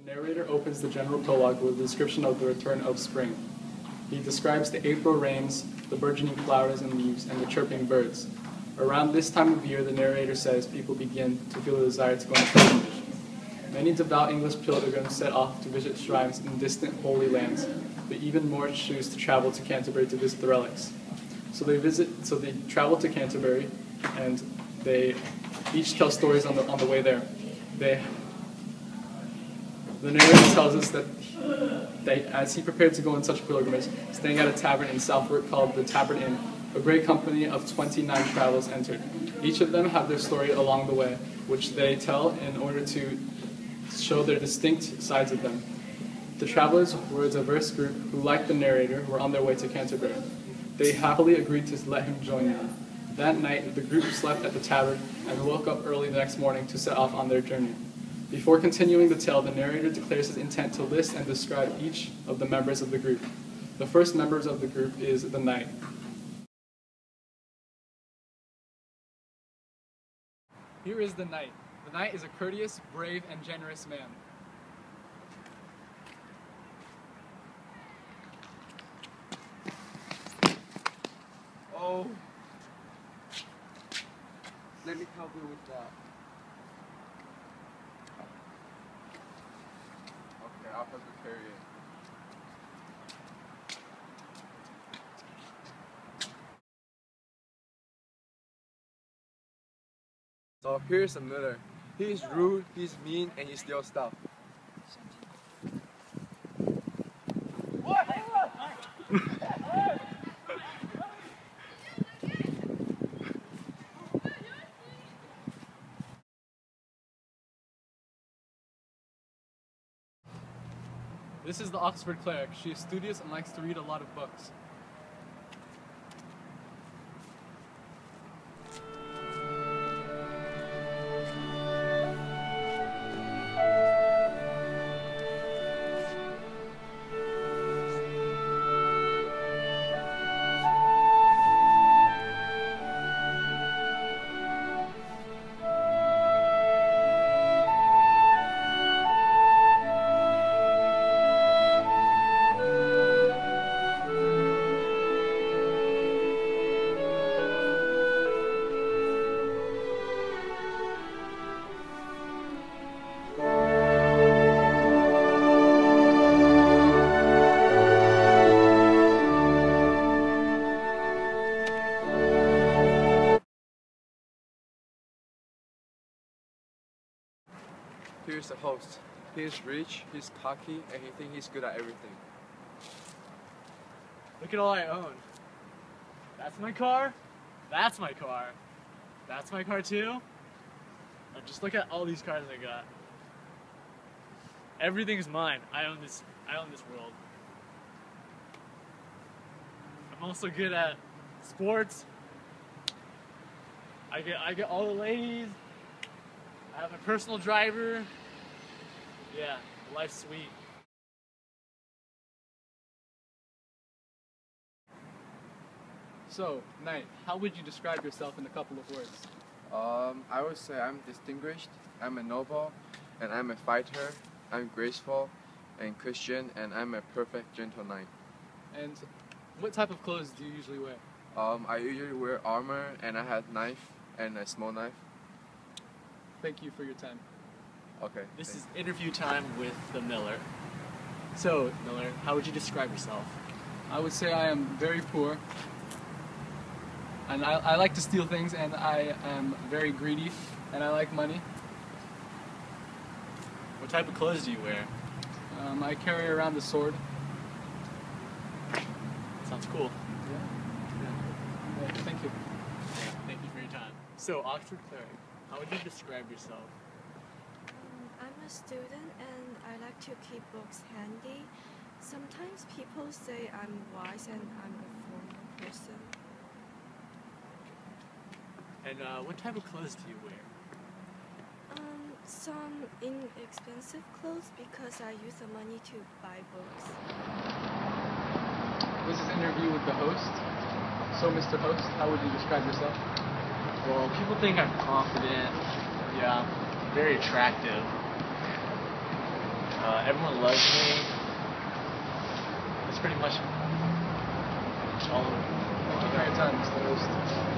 Narrator opens the general prologue with a description of the return of spring. He describes the April rains, the burgeoning flowers and leaves, and the chirping birds. Around this time of year, the narrator says, people begin to feel a desire to go on a pilgrimage. Many devout English pilgrims set off to visit shrines in distant holy lands, but even more choose to travel to Canterbury to visit the relics. So they travel to Canterbury, and they each tell stories on the way there. The narrator tells us that as he prepared to go on such a pilgrimage, staying at a tavern in Southwark called the Tavern Inn, a great company of 29 travellers entered. Each of them have their story along the way, which they tell in order to show their distinct sides of them. The travellers were a diverse group who, like the narrator, were on their way to Canterbury. They happily agreed to let him join them. That night, the group slept at the tavern and woke up early the next morning to set off on their journey. Before continuing the tale, the narrator declares his intent to list and describe each of the members of the group. The first members of the group is the knight. Here is the knight. The knight is a courteous, brave, and generous man. Oh, let me help you with that. Okay, I'll help you carry it. So here's the miller. He's rude, he's mean, and he steals stuff. This is the Oxford cleric. She is studious and likes to read a lot of books. Here's the host. He's rich, he's cocky, and he thinks he's good at everything. Look at all I own. That's my car. That's my car. That's my car too. Now just look at all these cars I got. Everything's mine. I own this world. I'm also good at sports. I get all the ladies. I have a personal driver. Yeah, life's sweet. So, knight, how would you describe yourself in a couple of words? I would say I'm distinguished, I'm a noble, and I'm a fighter, I'm graceful and Christian, and I'm a perfect gentle knight. And what type of clothes do you usually wear? I usually wear armor, and I have knife and a small knife. Thank you for your time. Okay. This is interview time with the Miller. So, Miller, how would you describe yourself? I would say I am very poor, and I like to steal things, and I am very greedy, and I like money. What type of clothes do you wear? I carry around a sword. Sounds cool. Yeah, thank you. Thank you for your time. So, Oxford cleric, how would you describe yourself? I'm a student and I like to keep books handy. Sometimes people say I'm wise and I'm a formal person. And what type of clothes do you wear? Some inexpensive clothes because I use the money to buy books. This is an interview with the host. So, Mr. Host, how would you describe yourself? Well, people think I'm confident. Yeah, very attractive. Everyone loves me. That's pretty much all of it. Thank you for your time, Mr. Host.